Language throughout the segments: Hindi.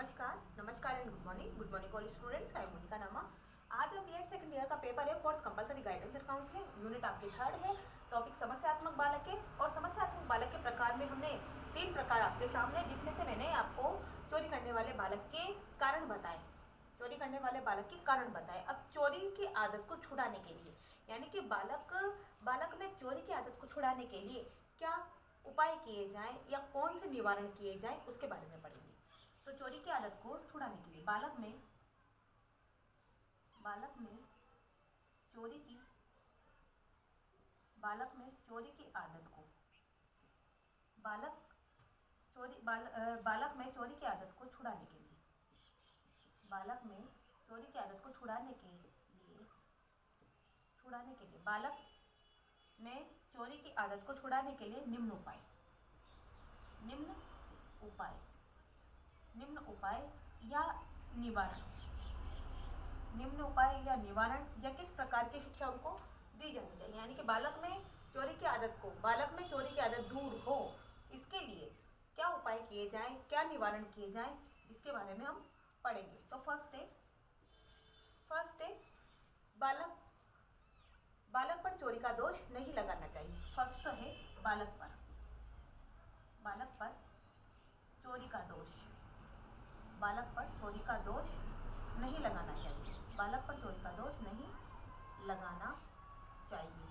नमस्कार and good morning all students. I am Monika नामा। आज हम बीएड सेकंड ईयर का पेपर है, fourth compulsory guidance and counselling, unit आपकी थर्ड है। टॉपिक समस्यात्मक बालक के, और समस्यात्मक बालक के प्रकार में हमने 3 प्रकार आपके सामने, जिसमें से मैंने आपको चोरी करने वाले बालक के कारण बताए, चोरी करने वाले बालक के कारण बताए। अब चोरी की आदत को छुड़ाने के लिए, यानी कि बालक में चोरी की आदत को छुड़ाने के लिए क्या उपाय किए जाएं या कौन से निवारण किए जाएं, उसके बारे में पढ़ेंगे। तो चोरी की आदत को छुड़ाने के लिए बालक में चोरी की आदत को बालक में चोरी की आदत को छुड़ाने के लिए बालक में चोरी की आदत को छुड़ाने के लिए निम्न उपाय या निवारण या किस प्रकार की शिक्षा उनको दी जानी चाहिए, यानी कि बालक में चोरी की आदत दूर हो, इसके लिए क्या उपाय किए जाएं, क्या निवारण किए जाएं, इसके बारे में हम पढ़ेंगे। तो फर्स्ट है बालक पर चोरी का दोष नहीं लगाना चाहिए। फर्स्ट तो है बालक पर चोरी का दोष नहीं लगाना चाहिए। बालक पर चोरी का दोष नहीं लगाना चाहिए।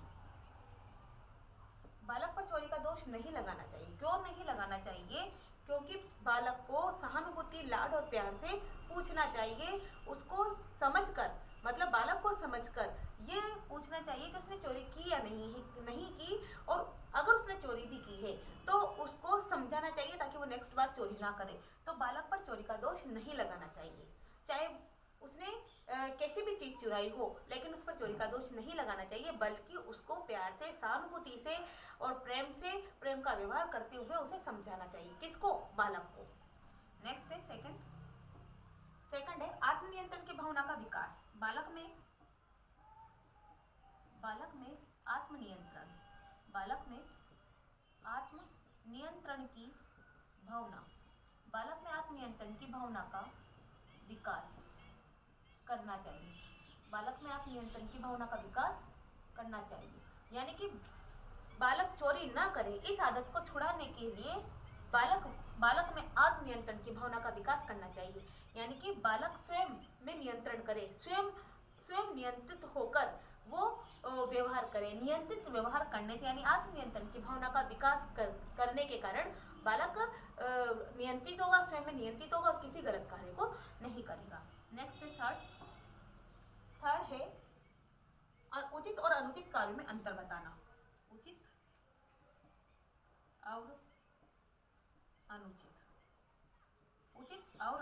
बालक पर चोरी का दोष नहीं लगाना चाहिए। क्यों नहीं लगाना चाहिए? क्योंकि बालक को सहानुभूति, लाड और प्यार से पूछना चाहिए, उसको समझकर, मतलब बालक को समझकर ये पूछना चाहिए कि उसने चोरी की या नहीं की, और अगर उसने चोरी भी की है तो उसको समझाना चाहिए ताकि वो नेक्स्ट बार चोरी ना करे। तो बालक पर चोरी का दोष नहीं लगाना चाहिए, चाहे उसने कैसी भी चीज़ चुराई हो, लेकिन उस पर चोरी का दोष नहीं लगाना चाहिए, बल्कि उसको प्यार से, सहानुभूति से और प्रेम का व्यवहार करते हुए उसे समझाना चाहिए। किसको? बालक को। नेक्स्ट है सेकंड है आत्मनियंत्रण की भावना का विकास। बालक में आत्मनियंत्रण की भावना का विकास करना चाहिए। यानी कि बालक चोरी ना करे, इस आदत को छुड़ाने के लिए बालक में आत्मनियंत्रण की भावना का विकास करना चाहिए। यानी कि बालक स्वयं में नियंत्रण करे, स्वयं नियंत्रित होकर वो व्यवहार करे। नियंत्रित व्यवहार करने से, यानी आत्मनियंत्रण की भावना का विकास करने के कारण बालक नियंत्रित होगा, स्वयं में नियंत्रित होगा और किसी गलत कार्य को नहीं करेगा। नेक्स्ट है थर्ड है उचित और अनुचित कार्यों में अंतर बताना। उचित और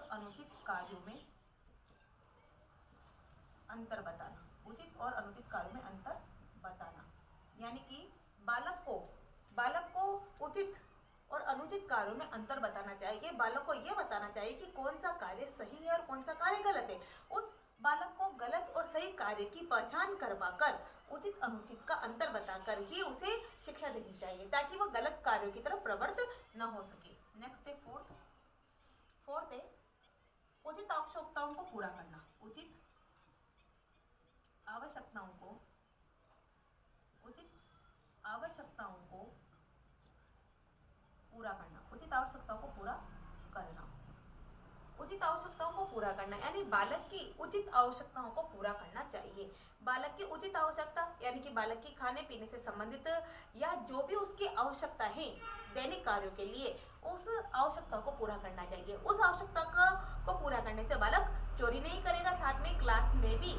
अनुचित कार्यों में अंतर बताना। यानी कि बालक को उचित और अनुचित कार्यों में अंतर बताना चाहिए। बालक को यह बताना चाहिए कि कौन सा कार्य सही है और कौन सा कार्य गलत है। उस बालक को गलत और सही कार्य की पहचान करवाकर, उचित अनुचित का अंतर बताकर ही उसे शिक्षा देनी चाहिए, ताकि वह गलत कार्यों की तरफ प्रवृत्त न हो सके। नेक्स्ट है फोर्थ है उचित आवश्यकताओं को पूरा करना। उचित आवश्यकताओं को पूरा करना, यानी बालक की उचित आवश्यकताओं को पूरा करना चाहिए। बालक की उचित आवश्यकता, यानी कि बालक की खाने पीने से संबंधित या जो भी उसकी आवश्यकता है दैनिक कार्यों के लिए, उस आवश्यकता को पूरा करना चाहिए। उस आवश्यकता को पूरा करने से बालक चोरी नहीं करेगा। साथ में क्लास में भी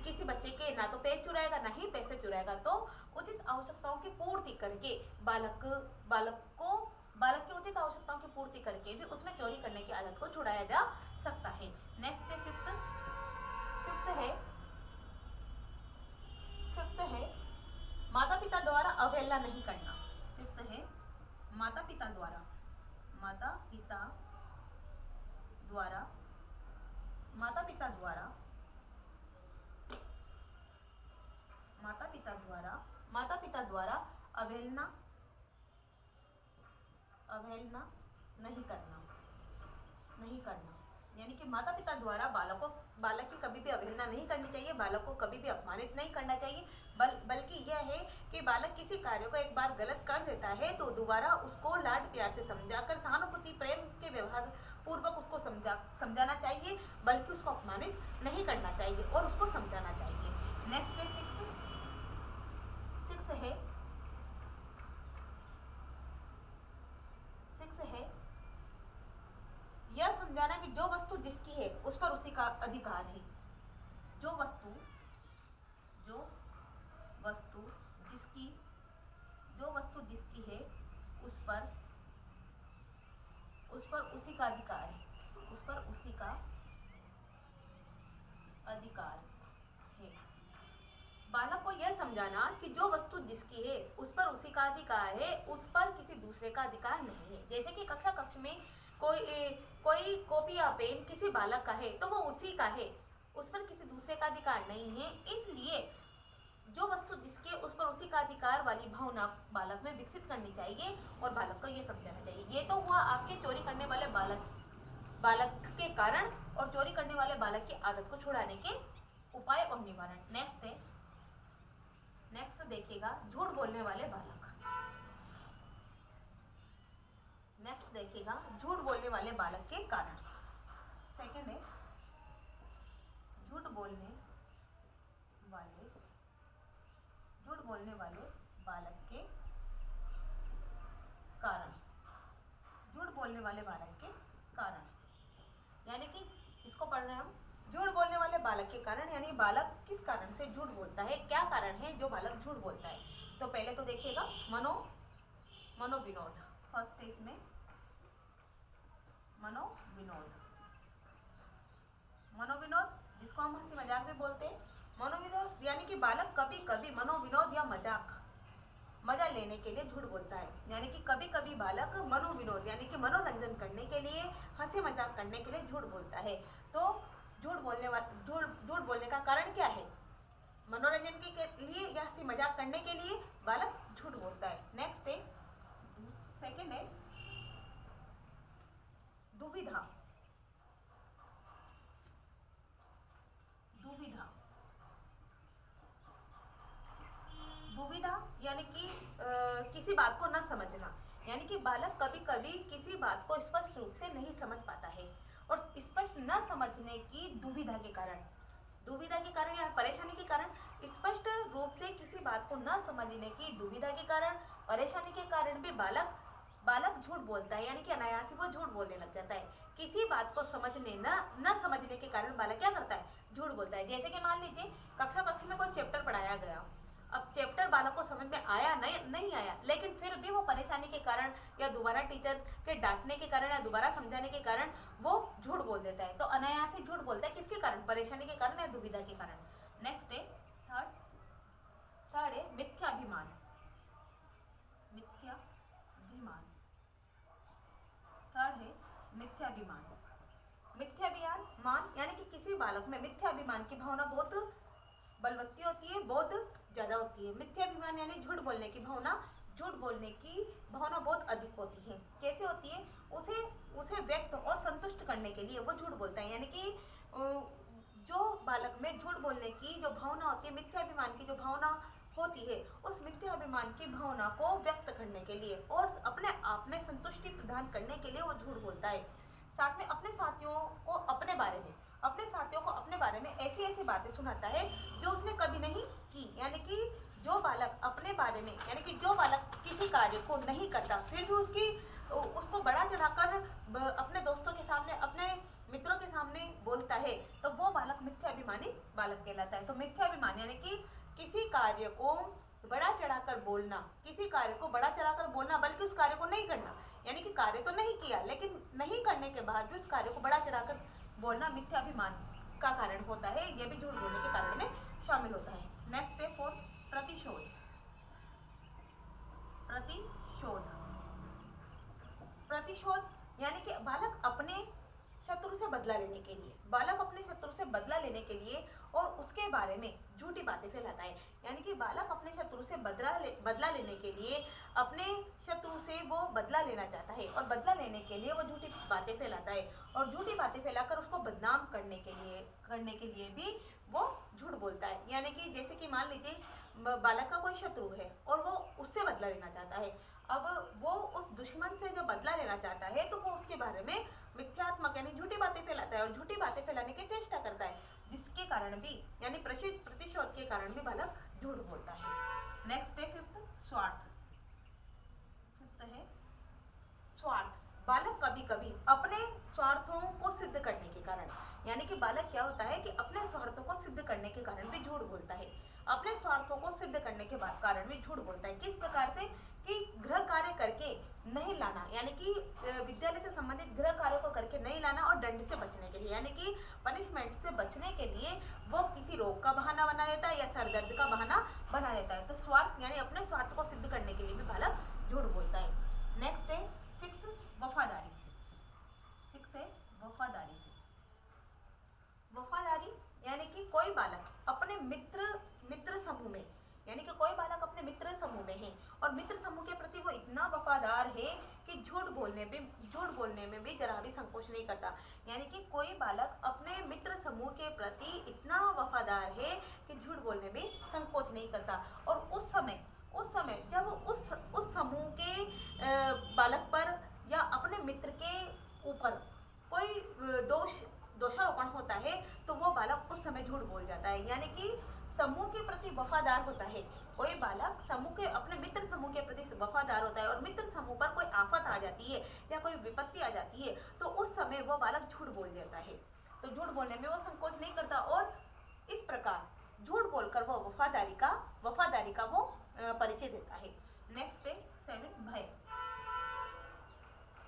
किसी बच्चे के ना तो पेज चुराएगा, ना ही पैसे चुराएगा। तो उचित आवश्यकताओं की पूर्ति करके बालक की उचित आवश्यकताओं की पूर्ति करके भी उसमें चोरी करने की आदत को छुड़ाया जा सकता है। नेक्स्ट है फिफ्थ है माता पिता द्वारा अवहेलना नहीं करना। फिफ्थ है माता पिता द्वारा अवहेलना नहीं करना। नहीं करना, यानी कि माता पिता द्वारा बालक की कभी भी अवहेलना नहीं करनी चाहिए, बालक को कभी भी अपमानित नहीं करना चाहिए। बल्कि यह है कि बालक किसी कार्य को एक बार गलत कर देता है तो दोबारा उसको लाड प्यार से समझाकर सहानुभूति प्रेम के व्यवहार पूर्वक उसको समझाना चाहिए, बल्कि उसको अपमानित नहीं करना चाहिए और उसको समझाना चाहिए। नेक्स्ट है सिक्स है यह समझाना कि जो वस्तु जिसकी है उस पर उसी का अधिकार है। जो वस्तु जिसकी है उस पर उसी का अधिकार है, बालक को यह समझाना कि जो वस्तु जिसकी है उस पर उसी का अधिकार है, उस पर किसी दूसरे का अधिकार नहीं है। जैसे कि कक्ष में कोई कॉपी या पेन किसी बालक का है तो वो उसी का है, उस पर किसी दूसरे का अधिकार नहीं है। इसलिए जो वस्तु जिसके उस पर उसी का अधिकार वाली भावना बालक में विकसित करनी चाहिए और बालक को ये समझाना चाहिए। ये तो हुआ आपके चोरी करने वाले बालक के कारण और चोरी करने वाले बालक की आदत को छुड़ाने के उपाय और निवारण। नेक्स्ट देखिएगा झूठ बोलने वाले बालक। नेक्स्ट देखिएगा झूठ बोलने वाले बालक के कारण। सेकंड है झूठ बोलने वाले बालक के कारण। झूठ बोलने वाले बालक के कारण यानी कि इसको पढ़ रहे हैं हम। झूठ बोलने वाले बालक के कारण यानी बालक किस कारण से झूठ बोलता है, क्या कारण है जो बालक झूठ बोलता है। तो पहले तो देखिएगा मनोविनोद। फर्स्ट है इसमें मनोविनोद जिसको हम हंसी मजाक में बोलते हैं। मनोविनोद यानी कि बालक कभी कभी मनोविनोद या मजा लेने के लिए झूठ बोलता है। यानी कि कभी कभी बालक मनोविनोद यानी कि मनोरंजन करने के लिए, हंसी मजाक करने के लिए झूठ बोलता है। तो झूठ बोलने का कारण क्या है? मनोरंजन के लिए या हंसी मजाक करने के लिए बालक झूठ बोलता है। नेक्स्ट है सेकंड है दुविधा। यानी कि किसी बात को न समझना, यानी कि बालक कभी कभी किसी बात को स्पष्ट रूप से नहीं समझ पाता है और स्पष्ट न समझने की दुविधा के कारण या परेशानी के कारण, स्पष्ट रूप से किसी बात को न समझने की दुविधा के कारण, परेशानी के कारण भी बालक झूठ बोलता है। यानी कि अनायास ही वो झूठ बोलने लग जाता है। किसी बात को न समझने के कारण बालक क्या करता है? झूठ बोलता है। जैसे कि मान लीजिए कक्षा में कोई चैप्टर पढ़ाया गया, अब चैप्टर बालक को समझ में आया नहीं आया, लेकिन फिर भी वो परेशानी के कारण या दोबारा टीचर के डांटने के कारण या दोबारा समझाने के कारण वो झूठ बोल देता है। तो अनायास ही झूठ बोलता है। किसके कारण? परेशानी के कारण या दुविधा के कारण। नेक्स्ट है थर्ड है मिथ्याभिमान। थर्ड है मिथ्याभिमान यानी कि किसी बालक में मिथ्याभिमान की भावना बहुत बलवत्ती होती है, बहुत ज्यादा होती है। मिथ्याभिमान यानी झूठ बोलने की भावना बहुत अधिक होती है। कैसे होती है? उसे व्यक्त और संतुष्ट करने के लिए वो झूठ बोलता है। यानी कि जो बालक में झूठ बोलने की जो भावना होती है, मिथ्याभिमान की जो भावना होती है, उस मिथ्याभिमान की भावना को व्यक्त करने के लिए और अपने आप में संतुष्टि प्रदान करने के लिए वो झूठ बोलता है। साथ में अपने साथियों को अपने बारे में ऐसी बातें सुनाता है जो उसने कभी नहीं की। यानी कि जो बालक अपने बारे में, यानी कि जो बालक किसी कार्य को नहीं करता फिर भी उसको बड़ा चढ़ाकर अपने दोस्तों के सामने, अपने मित्रों के सामने बोलता है, तो वो बालक मिथ्याभिमानी बालक कहलाता है। तो मिथ्याभिमान यानी कि किसी कार्य को बड़ा चढ़ाकर बोलना, बल्कि उस कार्य को नहीं करना। यानी कि कार्य तो नहीं किया, लेकिन नहीं करने के बाद भी उस कार्य को बड़ा चढ़ाकर बोलना मिथ्याभिमान का कारण होता है। यह भी झूठ बोलने के कारण में शामिल होता है। नेक्स्ट है फोर्थ प्रतिशोध। यानी कि बालक अपने शत्रु से बदला लेने के लिए और उसके बारे में झूठी बातें फैलाता है। यानी कि बालक अपने शत्रु से बदला लेने के लिए, अपने शत्रु से वो बदला लेना चाहता है और बदला लेने के लिए वो झूठी बातें फैलाता है और झूठी बातें फैलाकर उसको बदनाम करने के लिए भी वो झूठ बोलता है। यानी कि जैसे कि मान लीजिए बालक का कोई शत्रु है और वो उससे बदला लेना चाहता है। अब वो उस दुश्मन से जो बदला लेना चाहता है तो वो उसके बारे में मिथ्यात्मक यानी झूठी बातें फैलाता है और झूठी बातें फैलाने की चेष्टा करता है, जिसके कारण भी यानी प्रतिशोध के कारण भी बालक झूठ बोलता है। नेक्स्ट है फिफ्थ, स्वार्थ। फिफ्थ है स्वार्थ। बालक कभी कभी अपने स्वार्थों को सिद्ध करने के कारण, यानी कि बालक क्या होता है कि अपने स्वार्थों को सिद्ध करने के कारण भी झूठ बोलता है। अपने स्वार्थों को सिद्ध करने के कारण भी झूठ बोलता है। किस प्रकार से कि गृह कार्य करके नहीं लाना, यानी कि विद्यालय से संबंधित गृह कार्यों को करके नहीं लाना और दंड से बचने के लिए, यानी कि पनिशमेंट से बचने के लिए वो किसी रोग का बहाना बना लेता है या सर दर्द का बहाना बना लेता है। तो स्वार्थ यानी अपने स्वार्थ को सिद्ध करने के लिए भी बालक झूठ बोलता है। नेक्स्ट है सिक्स, वफादारी। सिक्स है वफादारी। वफादारी यानी कि कोई बालक अपने मित्र समूह में, यानी कि कोई बालक अपने मित्र समूह में है और मित्र समूह के प्रति वो इतना वफादार है कि झूठ बोलने में भी जरा भी संकोच नहीं करता। यानी कि कोई बालक अपने मित्र समूह के प्रति इतना वफादार है कि झूठ बोलने में संकोच नहीं करता। और उस समय जब उस समूह के बालक पर या अपने मित्र के ऊपर कोई दोषारोपण होता है तो वो बालक उस समय झूठ बोल जाता है। यानी कि समूह के प्रति वफादार होता है कोई बालक, अपने मित्र समूह के प्रति वफादार होता है और मित्र समूह पर कोई आफत आ जाती है या कोई विपत्ति आ जाती है तो उस समय वो बालक झूठ बोल जाता है। तो झूठ बोलने में वो संकोच नहीं करता और इस प्रकार झूठ बोलकर वो वफादारी का वो परिचय देता है। नेक्स्ट है 7, भय।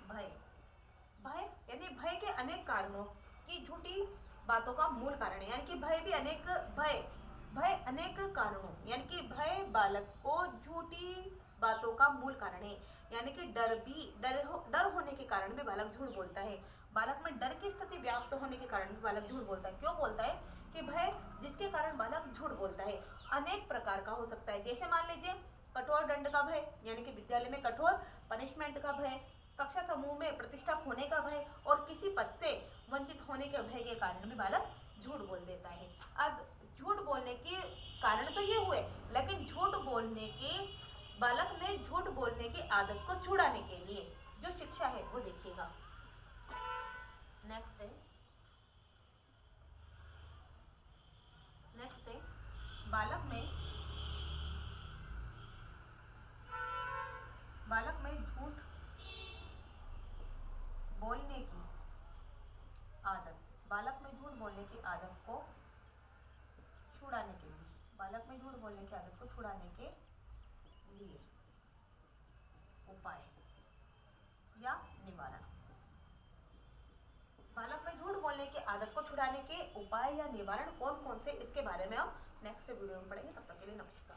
भय यानी भय के अनेक कारणों की झूठी बातों का मूल कारण है। यानी कि भय अनेक कारणों, यानी कि भय बालक को झूठी बातों का मूल कारण है। यानी कि डर होने के कारण भी बालक झूठ बोलता है। बालक में डर की स्थिति व्याप्त होने के कारण भी बालक झूठ बोलता है। क्यों बोलता है कि भय जिसके कारण बालक झूठ बोलता है अनेक प्रकार का हो सकता है। जैसे मान लीजिए कठोर दंड का भय, यानी कि विद्यालय में कठोर पनिशमेंट का भय, कक्षा समूह में प्रतिष्ठा खोने का भय और किसी पद से वंचित होने के भय के कारण भी बालक झूठ बोल देता है। अब झूठ बोलने के कारण तो ये हुए, लेकिन बालक में झूठ बोलने की आदत को छुड़ाने के लिए जो शिक्षा है वो देखिएगा। नेक्स्ट है बालक में झूठ बोलने की आदत, बालक में झूठ बोलने की आदत को छुड़ाने के लिए, बालक में झूठ बोलने की आदत को छुड़ाने के लिए उपाय या निवारण। बालक में झूठ बोलने की आदत को छुड़ाने के उपाय या निवारण कौन कौन से, इसके बारे में हम नेक्स्ट वीडियो में पढ़ेंगे। तब तक के लिए नमस्कार।